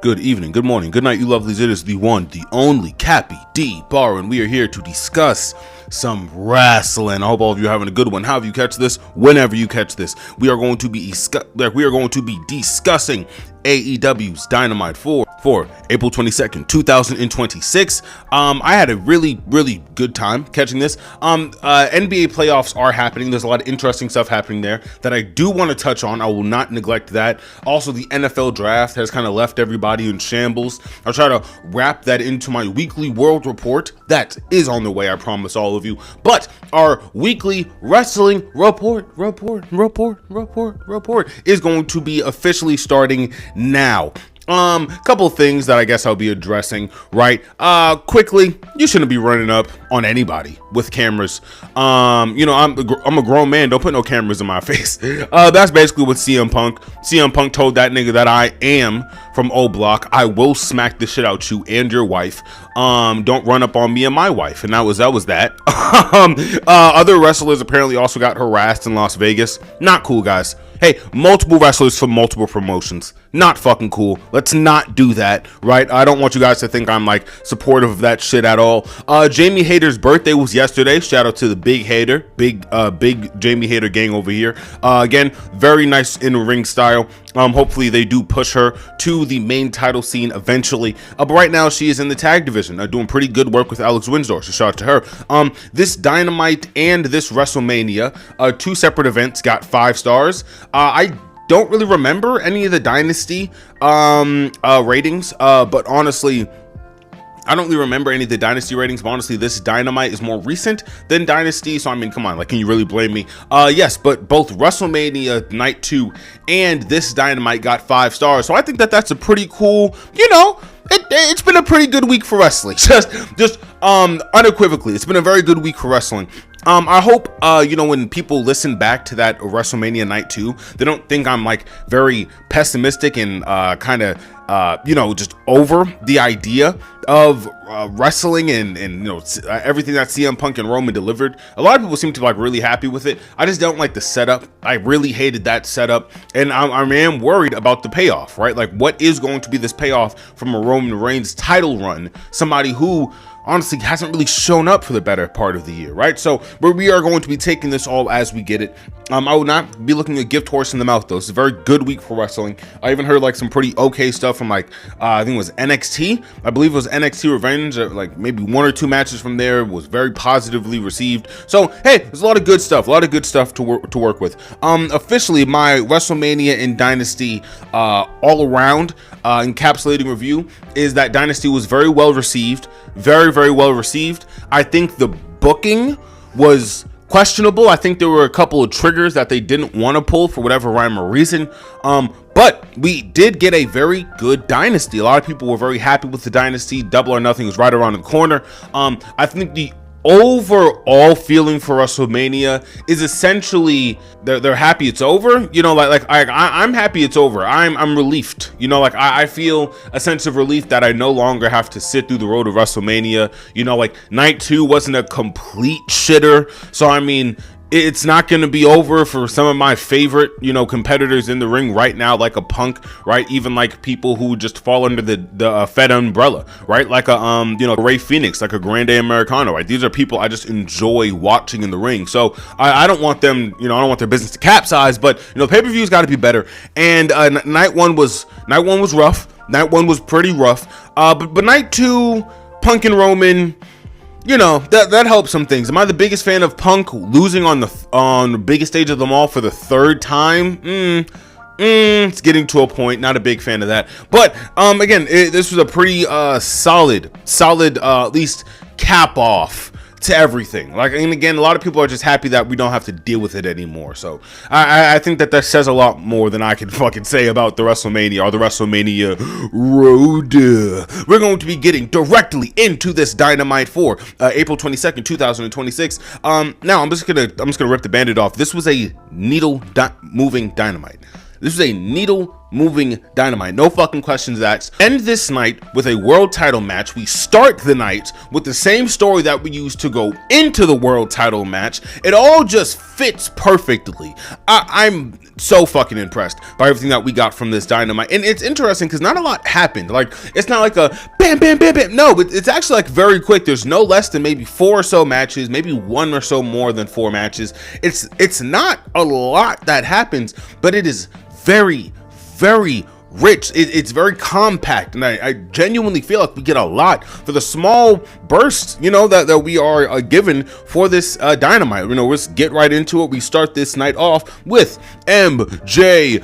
Good evening, good morning, good night, you lovelies. It is the one, the only Cappy D Bar, and we are here to discuss some wrestling. I hope all of you are having a good one. However you catch this, whenever you catch this, we are going to be discussing AEW's Dynamite for April 22nd, 2026. I had a really good time catching this. NBA playoffs are happening. There's a lot of interesting stuff happening there that I do want to touch on. I will not neglect that. Also, the NFL draft has kind of left everybody in shambles. I'll try to wrap that into my weekly world report that is on the way, I promise all of you. But our weekly wrestling report is going to be officially starting now. Couple of things that I guess I'll be addressing, right? Quickly, you shouldn't be running up on anybody with cameras. I'm a grown man. Don't put no cameras in my face. That's basically what CM Punk told that nigga that I am from O Block. I will smack the shit out you and your wife. Don't run up on me and my wife. And that was that. Other wrestlers apparently also got harassed in Las Vegas. Not cool, guys. Hey, multiple wrestlers from multiple promotions. Not fucking cool. Let's not do that, right? I don't want you guys to think I'm like supportive of that shit at all. Jamie Hayter's birthday was yesterday. Shout out to the big hater, big Jamie Hayter gang over here. Again, very nice in-ring style. Hopefully they do push her to the main title scene eventually. But right now she is in the tag division, doing pretty good work with Alex Windsor. So shout out to her. This Dynamite and this WrestleMania, two separate events, got 5 stars. I don't really remember any of the Dynasty ratings, but honestly, I don't really remember any of the Dynasty ratings, but honestly, this Dynamite is more recent than Dynasty, so I mean, come on, like, can you really blame me? Yes, but both WrestleMania Night 2 and this Dynamite got 5 stars, so I think that that's a pretty cool, it's been a pretty good week for wrestling. Just unequivocally, it's been a very good week for wrestling. I hope, when people listen back to that WrestleMania Night 2, they don't think I'm like very pessimistic and kind of, just over the idea of wrestling and everything that CM Punk and Roman delivered. A lot of people seem to like really happy with it. I just don't like the setup. I really hated that setup, and I am worried about the payoff, right? Like, what is going to be this payoff from a Roman Reigns title run? Somebody who honestly hasn't really shown up for the better part of the year, right? So we are going to be taking this all as we get it. I will not be looking a gift horse in the mouth though. It's a very good week for wrestling. I even heard like some pretty okay stuff from like I think it was NXT. I believe it was NXT Revenge. Like maybe 1 or 2 matches from there was very positively received. So hey, there's a lot of good stuff to work with. Officially, my WrestleMania and Dynasty all around encapsulating review is that Dynasty was very well received. Very well received. I think the booking was questionable. I think there were a couple of triggers that they didn't want to pull for whatever rhyme or reason. But we did get a very good Dynasty. A lot of people were very happy with the Dynasty. Double or Nothing is right around the corner. I think the overall feeling for WrestleMania is essentially they're happy it's over. I'm happy it's over. I'm relieved. I feel a sense of relief that I no longer have to sit through the road of WrestleMania. Night 2 wasn't a complete shitter, so I mean, it's not going to be over for some of my favorite, competitors in the ring right now, like a Punk, right? Even like people who just fall under the Fed umbrella, right? Like a, Ray Phoenix, like a Grande Americano, right? These are people I just enjoy watching in the ring. So I don't want them, I don't want their business to capsize, but, pay-per-view's got to be better. And night one was rough. Night 1 was pretty rough. But night 2, Punk and Roman, that helps some things. Am I the biggest fan of Punk losing on the biggest stage of them all for the 3rd time? It's getting to a point. Not a big fan of that. But again, this was a pretty solid, at least cap off to everything. And again, a lot of people are just happy that we don't have to deal with it anymore. So I think that says a lot more than I can fucking say about the WrestleMania or the WrestleMania road. We're going to be getting directly into this Dynamite for April 22nd, 2026. Now I'm just gonna rip the Band-Aid off. This was a needle moving Dynamite. This was a needle moving Dynamite. No fucking questions asked. End this night with a world title match. We start the night with the same story that we used to go into the world title match. It all just fits perfectly. I'm so fucking impressed by everything that we got from this Dynamite. And it's interesting because not a lot happened. Like, it's not like a bam, bam, bam, bam. No, it's actually like very quick. There's no less than maybe 4 or so matches, maybe 1 or so more than 4 matches. It's not a lot that happens, but it is very, very rich. It's very compact, and I genuinely feel like we get a lot for the small bursts, that we are given for this Dynamite. Let's get right into it. We start this night off with MJF.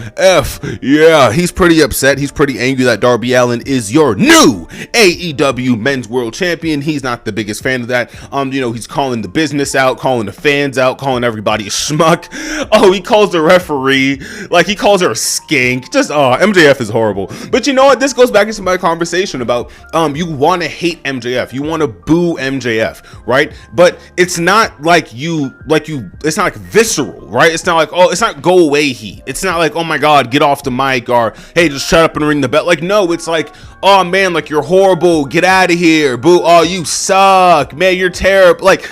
Yeah, he's pretty upset. He's pretty angry that Darby Allin is your new AEW Men's World Champion. He's not the biggest fan of that. He's calling the business out, calling the fans out, calling everybody a schmuck. Oh, he calls the referee, like he calls her a skink. Just, MJF is horrible. But you know what? This goes back into my conversation about you want to hate MJF, you want to boo MJF, right? But it's not like it's not like visceral, right? It's not like, oh, it's not go away heat. It's not like, oh my god, get off the mic, or hey, just shut up and ring the bell. Like, no, it's like, oh man, like you're horrible, get out of here, boo, oh you suck, man, you're terrible. Like,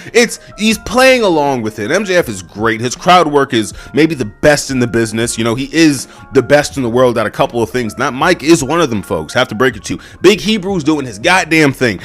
he's playing along with it. MJF is great. His crowd work is maybe the best in the business. He is the best in the world at a couple of things. That Mike is one of them, folks. Have to break it to you. Big Hebrew's doing his goddamn thing.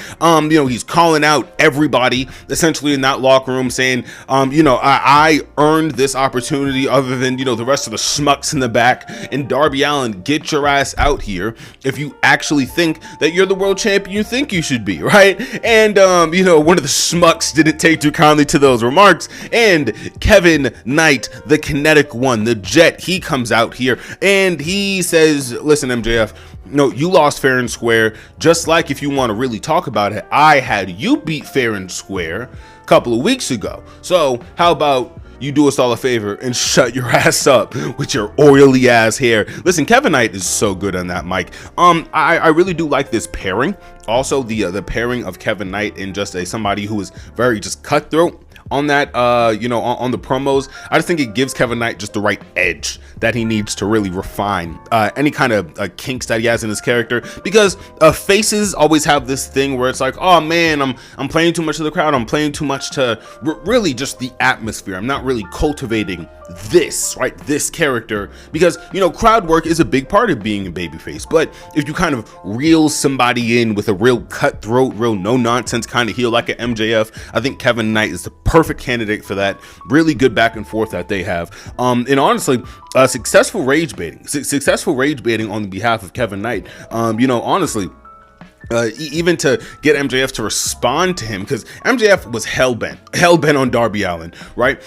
He's calling out everybody essentially in that locker room, saying, I earned this opportunity other than, the rest of the schmucks in the back. And Darby Allin, get your ass out here if you actually think that you're the world champion you think you should be, right? And one of the schmucks didn't take too kindly to those remarks, and Kevin Knight, the kinetic one, the Jet, he comes out here and he says, listen, MJF, no, you lost fair and square. Just like, if you want to really talk about it, I had you beat fair and square a couple of weeks ago. So how about you do us all a favor and shut your ass up with your oily ass hair? Listen, Kevin Knight is so good on that mic. I really do like this pairing. Also, the pairing of Kevin Knight and just somebody who is very just cutthroat on that, on the promos. I just think it gives Kevin Knight just the right edge that he needs to really refine any kind of kinks that he has in his character, because faces always have this thing where it's like, oh man, I'm playing too much to the crowd, I'm playing too much to really just the atmosphere, I'm not really cultivating this character, because crowd work is a big part of being a babyface. But if you kind of reel somebody in with a real cutthroat, real no nonsense kind of heel like an MJF, I think Kevin Knight is the perfect candidate for that. Really good back and forth that they have, and honestly, successful rage baiting on behalf of Kevin Knight. Honestly, even to get MJF to respond to him, because MJF was hell-bent on Darby Allin, right?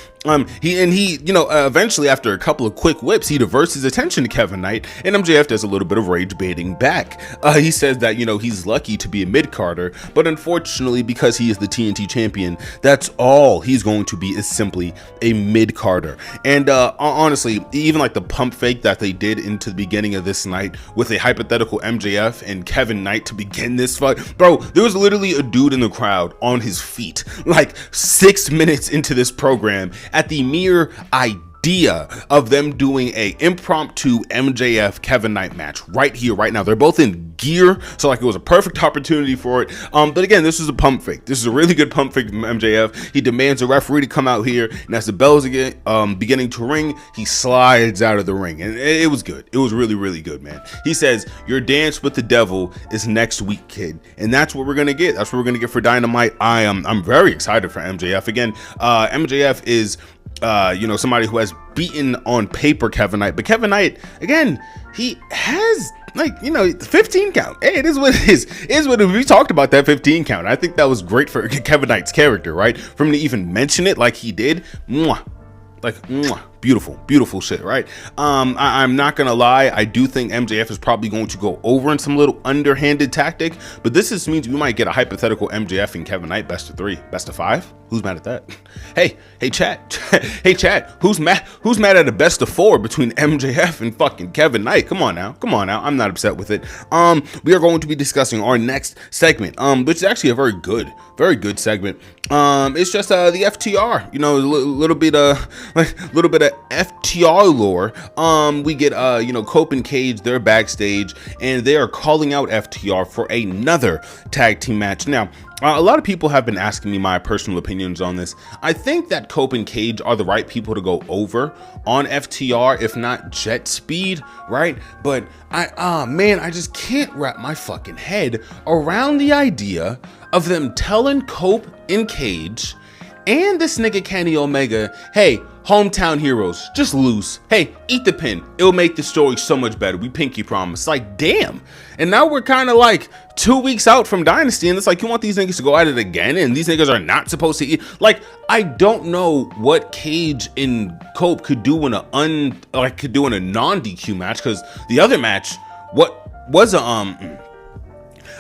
He eventually, after a couple of quick whips, he diverts his attention to Kevin Knight, and MJF does a little bit of rage baiting back. He says that, he's lucky to be a mid-carder, but unfortunately, because he is the TNT champion, that's all he's going to be, is simply a mid-carder. And honestly, even like the pump fake that they did into the beginning of this night with a hypothetical MJF and Kevin Knight to begin this fight, bro, there was literally a dude in the crowd on his feet like 6 minutes into this program at the mere idea of them doing a impromptu MJF Kevin Knight match right here, right now. They're both in gear, so like it was a perfect opportunity for it. But again, this is a pump fake. This is a really good pump fake from MJF. He demands a referee to come out here, and as the bells again beginning to ring, he slides out of the ring, and it was good. It was really, really good, man. He says, your dance with the devil is next week, kid, and that's what we're gonna get. That's what we're gonna get for Dynamite. I'm very excited for MJF. Again, MJF is somebody who has beaten on paper Kevin Knight, but Kevin Knight, again, he has 15 count. Hey, it is what it is. It is what it is. We talked about that 15 count. I think that was great for Kevin Knight's character, right? For him to even mention it like he did, beautiful shit, right? I'm not gonna lie, I do think MJF is probably going to go over in some little underhanded tactic, but this just means we might get a hypothetical MJF and Kevin Knight best of 3, best of 5. Who's mad at that? Hey chat, who's mad at a best of 4 between MJF and fucking Kevin Knight? Come on now, I'm not upset with it. We are going to be discussing our next segment, which is actually a very good segment. It's just the FTR, a little bit of the FTR lore, we get Cope and Cage, they're backstage and they are calling out FTR for another tag team match. Now, a lot of people have been asking me my personal opinions on this. I think that Cope and Cage are the right people to go over on FTR, if not Jet Speed, right? But I just can't wrap my fucking head around the idea of them telling Cope and Cage and this nigga Kenny Omega, hey, hometown heroes, just lose. Hey, eat the pin. It'll make the story so much better. We pinky promise. Like, damn. And now we're kind of like 2 weeks out from Dynasty, and it's like, you want these niggas to go at it again, and these niggas are not supposed to eat. Like, I don't know what Cage and Cope could do in a non-DQ match, because the other match,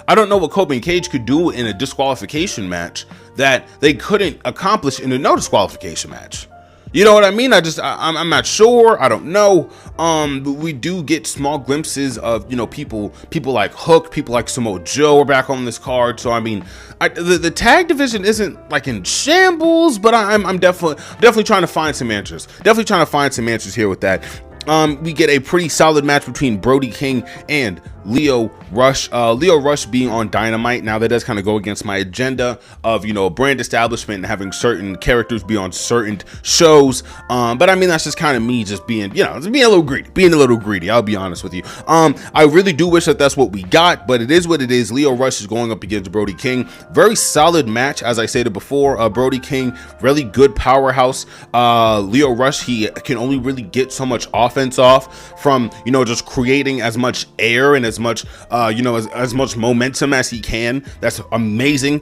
I don't know what Cope and Cage could do in a disqualification match that they couldn't accomplish in a no disqualification match. You know what I mean? I'm not sure. I don't know. But we do get small glimpses of, people like Hook, people like Samoa Joe are back on this card. So, I mean, the tag division isn't like in shambles, but I'm definitely trying to find some answers. Definitely trying to find some answers here with that. We get a pretty solid match between Brody King and Lio Rush. Lio Rush being on Dynamite. Now that does kind of go against my agenda of, brand establishment and having certain characters be on certain shows. But I mean, that's just kind of me just being, just being a little greedy. I'll be honest with you. I really do wish that that's what we got, but it is what it is. Lio Rush is going up against Brody King. Very solid match. As I stated before, Brody King, really good powerhouse. Lio Rush, he can only really get so much offense off from, just creating as much air and as much as much momentum as he can. That's amazing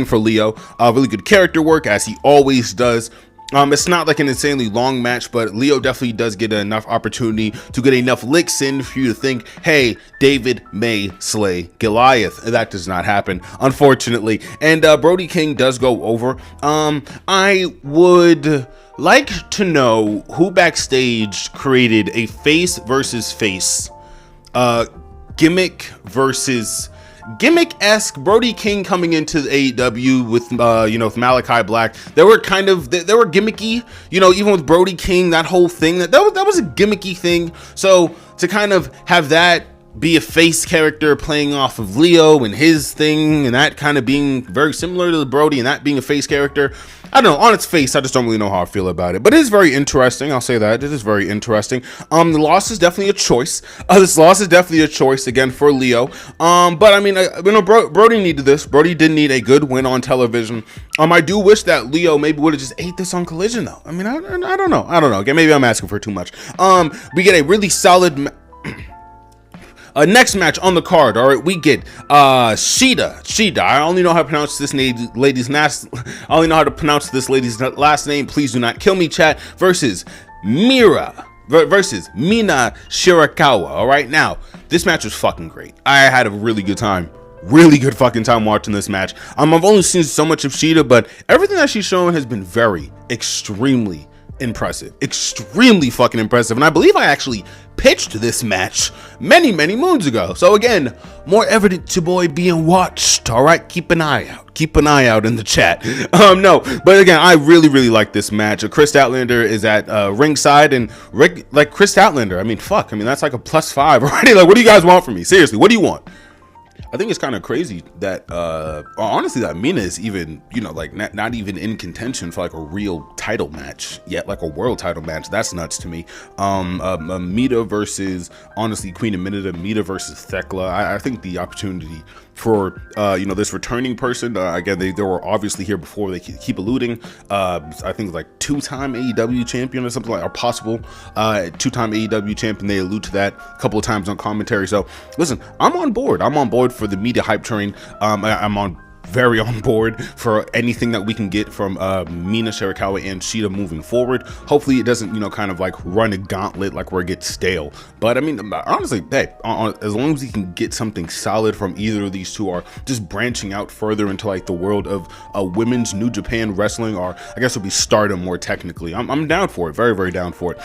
for Leo. Really good character work, as he always does. It's not like an insanely long match, but Leo definitely does get enough opportunity to get enough licks in for you to think, hey, David may slay Goliath. That does not happen, unfortunately. And Brody King does go over. I would like to know who backstage created a face versus face, gimmick-esque Brody King coming into the AEW with with Malachi Black. They were gimmicky, even with Brody King, that whole thing that was a gimmicky thing. So to kind of have that be a face character playing off of Leo and his thing, and that kind of being very similar to Brody and that being a face character, I don't know, on its face, I just don't really know how I feel about it, but it is very interesting. I'll say that it is very interesting. The loss is definitely a choice. This loss is definitely a choice again for Leo. But I mean, Brody needed this. Brody did need a good win on television. I do wish that Leo maybe would have just ate this on Collision though. I mean, I don't know. Again, maybe I'm asking for too much. We get a really solid next match on the card. All right, we get Shida. I only know how to pronounce this lady's last name. Please do not kill me, chat. Versus Mina Shirakawa. All right, now this match was fucking great. I had a really good time. Really good fucking time watching this match. I've only seen so much of Shida, but everything that she's shown has been extremely fucking impressive. And I believe I actually pitched this match many moons ago. So again, more evidence to boy being watched. All right, keep an eye out in the chat. No, but again, I really like this match. Chris Statlander is at ringside, and Chris Statlander, I mean, that's like a +5 already. Like, what do you guys want from me? Seriously, what do you want? I think it's kind of crazy that honestly that Mina is even not even in contention for like a real title match yet, like a world title match. That's nuts to me. Mita versus honestly Queen of Minute, Mita versus Thekla. I think the opportunity for this returning person, again, they were obviously here before, they keep alluding, I think like 2-time AEW champion or something, like, or possible 2-time AEW champion. They allude to that a couple of times on commentary. So listen, I'm on board for the media hype train. I'm very on board for anything that we can get from Mina Shirakawa and Shida moving forward. Hopefully it doesn't kind of like run a gauntlet like where it gets stale, but I mean, honestly, hey, as long as we can get something solid from either of these two, or just branching out further into like the world of women's New Japan wrestling, or I guess it'll be Stardom more technically, I'm down for it. Very down for it.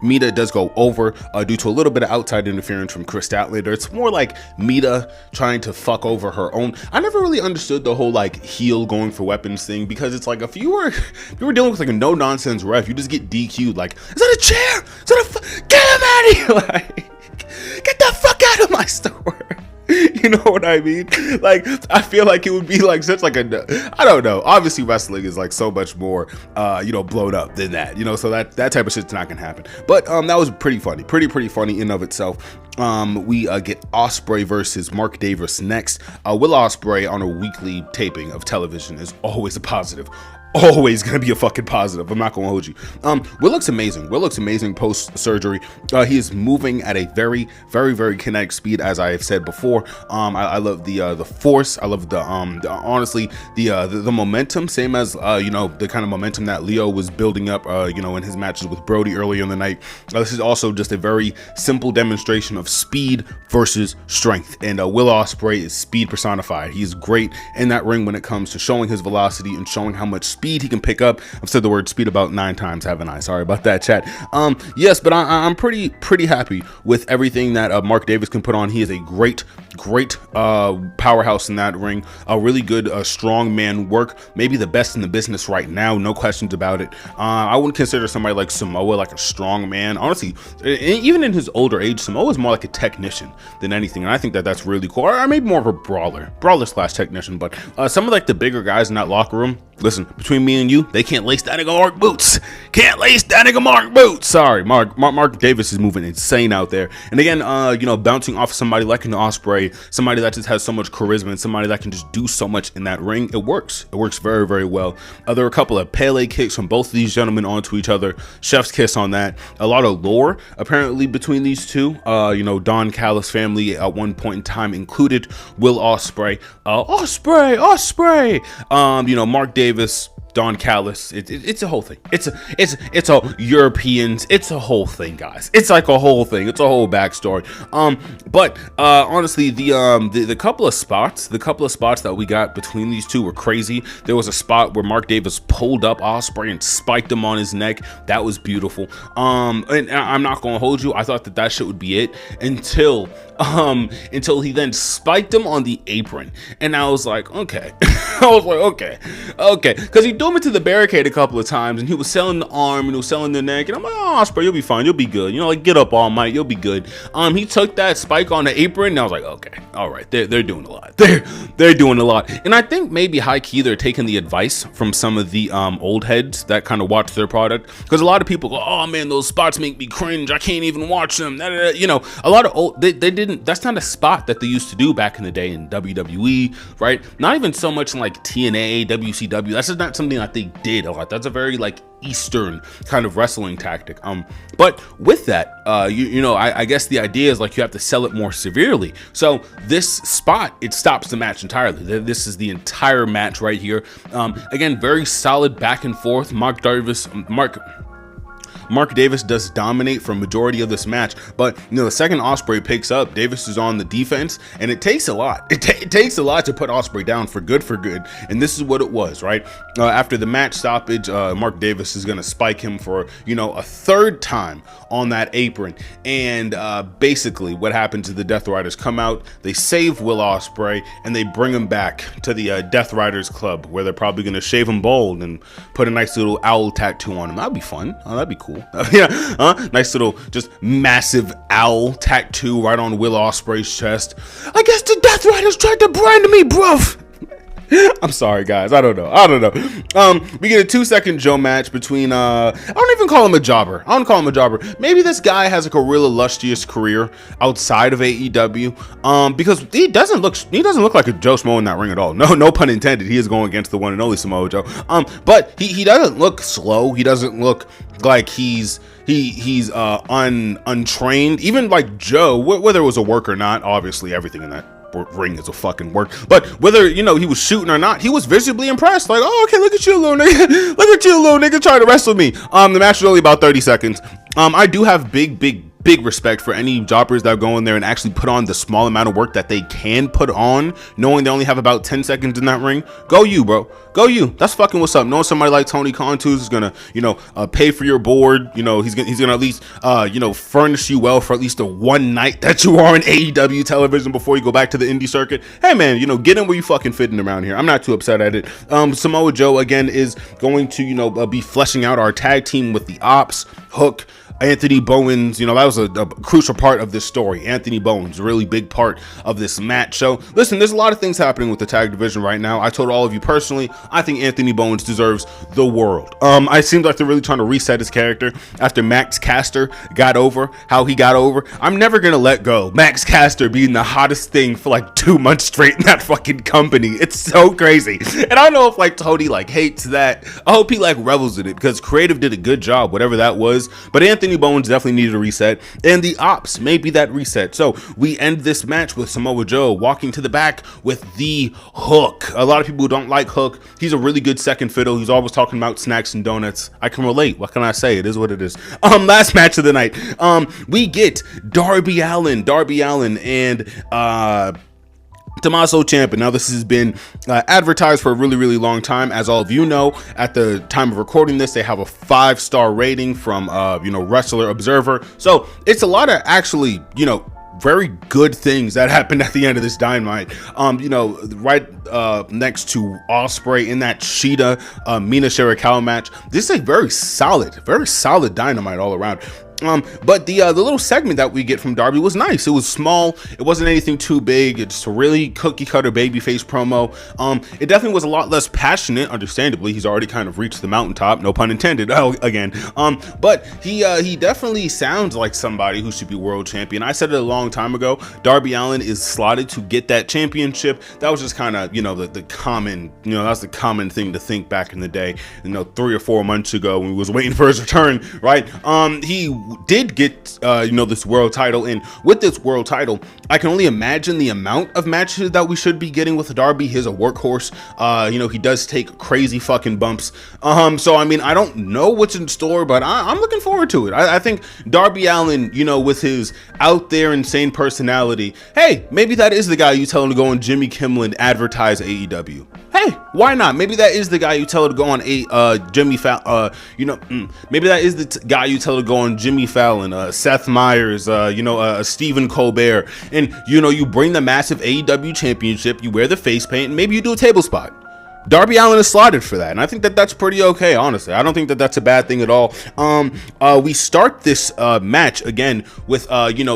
Mita does go over due to a little bit of outside interference from Chris Statlander. It's more like Mita trying to fuck over her own. I never really understood the whole like heel going for weapons thing, because it's like if you were dealing with like a no nonsense ref, you just get DQ'd. Like, is that a chair? Is that a get him out of here! Like, get the fuck out of my store. You know what I mean? Like, I feel like it would be like such like a, I don't know. Obviously, wrestling is like so much more, blown up than that. You know, so that type of shit's not gonna happen. But that was pretty funny, pretty funny in of itself. We get Ospreay versus Mark Davis next. Will Ospreay on a weekly taping of television is always a positive. Always gonna be a fucking positive. I'm not gonna hold you. Will looks amazing. Will looks amazing post surgery. He is moving at a very kinetic speed, as I have said before. I love the force. I love the honestly the momentum. Same as the kind of momentum that Leo was building up. In his matches with Brody earlier in the night. This is also just a very simple demonstration of speed versus strength. And Will Ospreay is speed personified. He's great in that ring when it comes to showing his velocity and showing how much speed he can pick up. I've said the word speed about 9 times, haven't I? Sorry about that, chat. Yes, but I'm pretty happy with everything that Mark Davis can put on. He is a great powerhouse in that ring. A really good strong man work, maybe the best in the business right now, no questions about it. I wouldn't consider somebody like Samoa like a strong man. Honestly, even in his older age, Samoa is more like a technician than anything, and I think that that's really cool. Or maybe more of a brawler slash technician. But some of like the bigger guys in that locker room, listen, between me and you, they can't lace that nigga Mark boots. Can't lace that nigga Mark boots. Sorry, Mark Davis is moving insane out there. And again, bouncing off of somebody like an Ospreay, somebody that just has so much charisma and somebody that can just do so much in that ring, it works. It works very well. There are a couple of Pele kicks from both of these gentlemen onto each other. Chef's kiss on that. A lot of lore apparently between these two. Don Callis family at one point in time included Will Ospreay. Ospreay. Mark Davis, Don Callis, it's a whole thing. It's a Europeans. It's a whole thing, guys. It's like a whole thing. It's a whole backstory. But honestly, the couple of spots that we got between these two were crazy. There was a spot where Mark Davis pulled up Ospreay and spiked him on his neck. That was beautiful. And I'm not gonna hold you. I thought that shit would be it until he then spiked him on the apron, and I was like, okay. Okay, because he threw him into the barricade a couple of times, and he was selling the arm and he was selling the neck, and I'm like, oh, Ospreay, you'll be fine, you'll be good, get up, All Might, you'll be good. He took that spike on the apron, and I was like, okay, all right, they're doing a lot, they're doing a lot. And I think maybe high key they're taking the advice from some of the old heads that kind of watch their product, because a lot of people go, oh man, those spots make me cringe, I can't even watch them. A lot of old, they didn't, that's not a spot that they used to do back in the day in WWE, right? Not even so much in like TNA, WCW. That's just not something that they did a lot. That's a very like Eastern kind of wrestling tactic. But with that, I guess the idea is like you have to sell it more severely. So this spot, it stops the match entirely. This is the entire match right here. Again, very solid back and forth. Mark Davis does dominate for a majority of this match, but the second Ospreay picks up, Davis is on the defense, and it takes a lot. It takes a lot to put Ospreay down for good, and this is what it was, right? After the match stoppage, Mark Davis is gonna spike him for a third time on that apron, and basically what happens is the Death Riders come out, they save Will Ospreay, and they bring him back to the Death Riders Club, where they're probably gonna shave him bald and put a nice little owl tattoo on him. That'd be fun. That'd be cool. Nice little just massive owl tattoo right on Will Ospreay's chest. I guess the Death Riders tried to brand me, bruv. I'm sorry, guys. I don't know. We get a 2-second Joe match between I don't even call him a jobber. I don't call him a jobber. Maybe this guy has like a real illustrious career outside of AEW. Because he doesn't look like a Joe Smo in that ring at all. No pun intended. He is going against the one and only Samoa Joe. But he doesn't look slow. He doesn't look like he's untrained. Even like Joe, whether it was a work or not, obviously everything in that ring is a fucking work, but whether he was shooting or not, he was visibly impressed, like, oh, okay, look at you, little nigga. Look at you, little nigga, trying to wrestle me. The match was only about 30 seconds. I do have big big respect for any jobbers that go in there and actually put on the small amount of work that they can put on, knowing they only have about 10 seconds in that ring. Go you, bro. Go you. That's fucking what's up. Knowing somebody like Tony Khan is gonna, pay for your board. He's gonna at least, furnish you well for at least the one night that you are on AEW television before you go back to the indie circuit. Hey man, get in where you fucking fitting around here. I'm not too upset at it. Samoa Joe again is going to, be fleshing out our tag team with the Ops, Hook, Anthony Bowens. That was a crucial part of this story. Anthony Bowens, a really big part of this match. So listen, there's a lot of things happening with the tag division right now. I told all of you personally, I think Anthony Bowens deserves the world. It seems like they're really trying to reset his character after Max Caster got over how he got over. I'm never gonna let go Max Caster being the hottest thing for like 2 months straight in that fucking company. It's so crazy. And I don't know if Tony hates that. I hope he revels in it, because creative did a good job, whatever that was. But Anthony Bowens definitely needed a reset, and the Ops may be that reset. So we end this match with Samoa Joe walking to the back with the Hook. A lot of people don't like Hook. He's a really good second fiddle. He's always talking about snacks and donuts. I can relate. What can I say? It is what it is. Last match of the night, we get Darby Allin and Tommaso Ciampa. Now this has been advertised for a really, really long time. As all of you know, at the time of recording this, they have a 5-star rating from Wrestler Observer. So it's a lot of actually very good things that happened at the end of this Dynamite. Right next to Ospreay in that Sheeta Mina Shirakawa match. This is a very solid Dynamite all around. But the little segment that we get from Darby was nice. It was small. It wasn't anything too big. It's a really cookie cutter babyface promo. It definitely was a lot less passionate. Understandably, he's already kind of reached the mountaintop. No pun intended. Again. But he definitely sounds like somebody who should be world champion. I said it a long time ago. Darby Allin is slotted to get that championship. That was just kind of the common that's the common thing to think back in the day. 3 or 4 months ago when we was waiting for his return. Right. He did get this world title, and with this world title I can only imagine the amount of matches that we should be getting with Darby. He's a workhorse. He does take crazy fucking bumps, so I mean, I don't know what's in store, but I'm looking forward to it. I think Darby Allin, with his out there insane personality, hey, maybe that is the guy you tell him to go on Jimmy Kimmel and advertise AEW. Hey, why not? Maybe that is the guy you tell her to go on Jimmy Fallon. Maybe that is the guy you tell her to go on Jimmy Fallon, Seth Meyers, Stephen Colbert, and you bring the massive AEW championship, you wear the face paint, and maybe you do a table spot. Darby Allin is slotted for that, and I think that that's pretty okay, honestly. I don't think that that's a bad thing at all. We start this match again with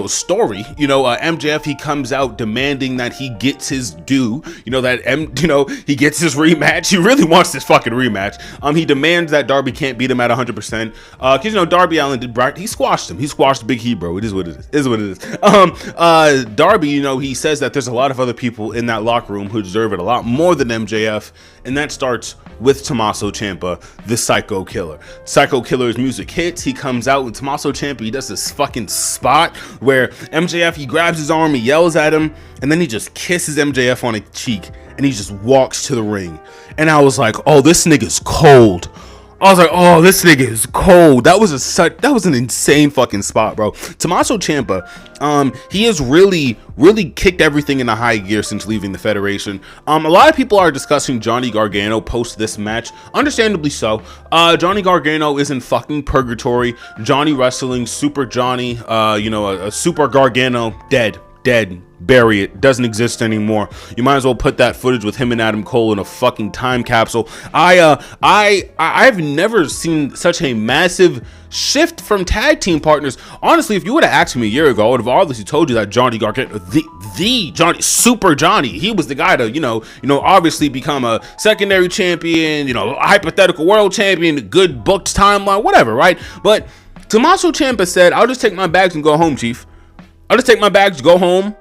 story. MJF, he comes out demanding that he gets his due. He gets his rematch. He really wants this fucking rematch. He demands that Darby can't beat him at 100%. Because Darby Allin he squashed him. He squashed Big Hebrew. It is what it is. Darby, he says that there's a lot of other people in that locker room who deserve it a lot more than MJF. And that starts with Tommaso Ciampa, the Psycho Killer. Psycho Killer's music hits. He comes out with Tommaso Ciampa. He does this fucking spot where MJF, he grabs his arm, he yells at him, and then he just kisses MJF on the cheek, and he just walks to the ring. And I was like, oh, this nigga's cold. I was like, oh, this nigga is cold. That was an insane fucking spot, bro. Tommaso Ciampa, he has really kicked everything into high gear since leaving the Federation. A lot of people are discussing Johnny Gargano post this match. Understandably so. Johnny Gargano is in fucking purgatory. Johnny Wrestling, Super Johnny, a Super Gargano, dead. Bury it. Doesn't exist anymore. You might as well put that footage with him and Adam Cole in a fucking time capsule. I've never seen such a massive shift from tag team partners. Honestly, if you would have asked me a year ago, I would have obviously told you that Johnny Gargano, the Johnny, Super Johnny, he was the guy to obviously become a secondary champion, a hypothetical world champion, good booked timeline, whatever, right? But Tommaso Ciampa said, "I'll just take my bags and go home, Chief. I'll just take my bags, go home."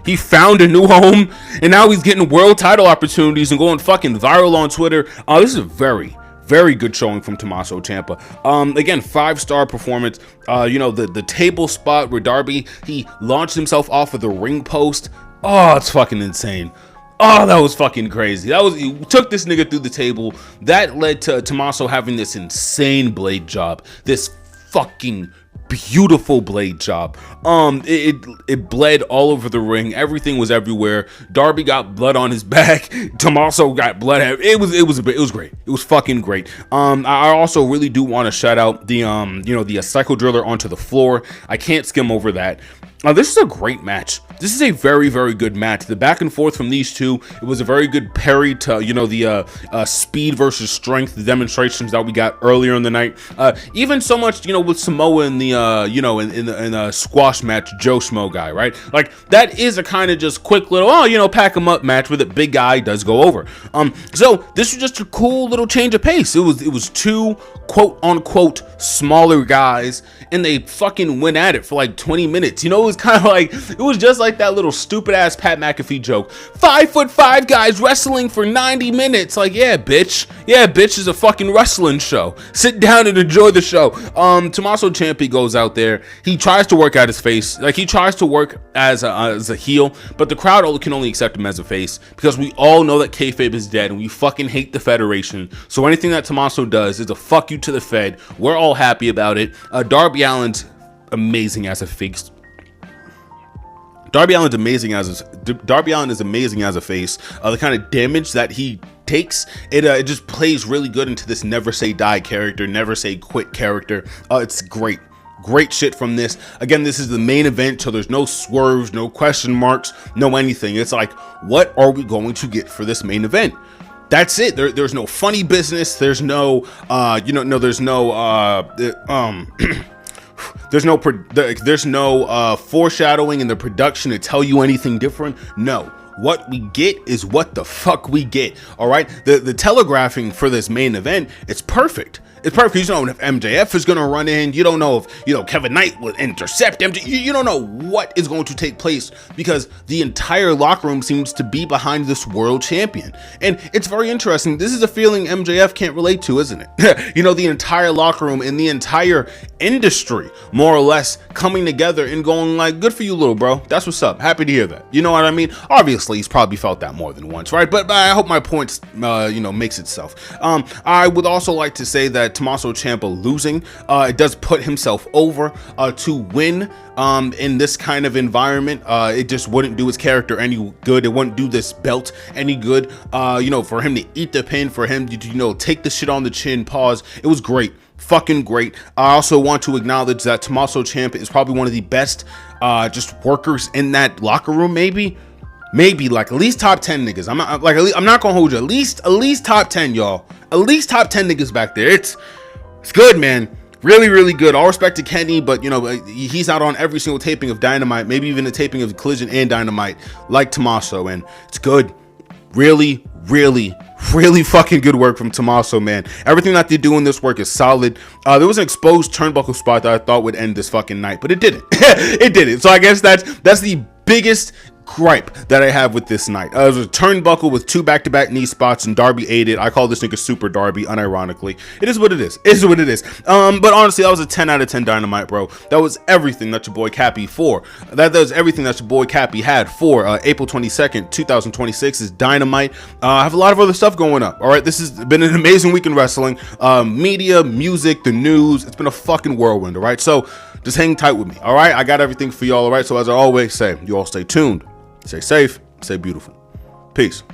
He found a new home, and now he's getting world title opportunities and going fucking viral on Twitter. This is a very, very good showing from Tommaso Ciampa. Again, 5-star performance. The table spot where Darby, he launched himself off of the ring post. Oh, it's fucking insane. Oh, that was fucking crazy. He took this nigga through the table. That led to Tommaso having this insane blade job. This fucking beautiful blade job. It bled all over the ring. Everything was everywhere. Darby got blood on his back. Tommaso got blood. It was great. It was fucking great. I also really do want to shout out the cycle driller onto the floor. I can't skim over that. This is a great match. This is a very, very good match. The back and forth from these two, it was a very good parry to, the speed versus strength, the demonstrations that we got earlier in the night. Even so much, with Samoa in the, in the squash match, Joe Schmo guy, right? Like, that is a kind of just quick little, pack him up match where the big guy does go over. So this was just a cool little change of pace. It was two quote unquote smaller guys, and they fucking went at it for like 20 minutes. It was kind of like, it was just like that little stupid ass Pat McAfee joke. 5'5" guys wrestling for 90 minutes. Like, yeah, bitch. Yeah, bitch is a fucking wrestling show. Sit down and enjoy the show. Tommaso Ciampa goes out there. He tries to work out his face. Like, he tries to work as a heel, but the crowd can only accept him as a face because we all know that kayfabe is dead and we fucking hate the Federation. So anything that Tommaso does is a fuck you to the Fed. We're all happy about it. Darby Allin's amazing as a face. Darby Allin is amazing as a face. The kind of damage that he takes, it just plays really good into this never say die character, never say quit character. It's great. Great shit from this. Again, this is the main event, so there's no swerves, no question marks, no anything. It's like, what are we going to get for this main event? That's it. There's no funny business. There's no, there's no foreshadowing in the production to tell you anything different. No, what we get is what the fuck we get. All right, the telegraphing for this main event, it's perfect. It's perfect. You don't know if MJF is going to run in. You don't know if, Kevin Knight will intercept MJF. You don't know what is going to take place because the entire locker room seems to be behind this world champion. And it's very interesting. This is a feeling MJF can't relate to, isn't it? The entire locker room and the entire industry, more or less, coming together and going like, good for you, little bro. That's what's up. Happy to hear that. You know what I mean? Obviously, he's probably felt that more than once, right? But I hope my point, makes itself. I would also like to say that Tommaso Ciampa losing, it does put himself over to win in this kind of environment. It just wouldn't do his character any good. It wouldn't do this belt any good. For him to eat the pin, for him to take the shit on the chin, pause. It was great. Fucking great. I also want to acknowledge that Tommaso Ciampa is probably one of the best just workers in that locker room. Maybe like at least top 10 niggas. I'm not gonna hold you. At least top 10, y'all. At least top 10 niggas back there. It's good, man. Really, really good. All respect to Kenny, but he's out on every single taping of Dynamite, maybe even the taping of Collision and Dynamite, like Tommaso, and it's good. Really, really, really fucking good work from Tommaso, man. Everything that they do in this work is solid. There was an exposed turnbuckle spot that I thought would end this fucking night, but it didn't. It didn't. So I guess that's the biggest gripe that I have with this night. It was a turnbuckle with 2 back-to-back knee spots, and Darby ate it. I call this nigga Super Darby, unironically. It is what it is. It is what it is. But honestly, that was a 10 out of 10 Dynamite, bro. That was everything that your boy Cappy That was everything that your boy Cappy had for April 22nd, 2026 is Dynamite. I have a lot of other stuff going up. All right, this has been an amazing week in wrestling. Media, music, the news. It's been a fucking whirlwind. All right, so just hang tight with me. All right, I got everything for y'all. All right, so as I always say, you all stay tuned. Stay safe, stay beautiful. Peace.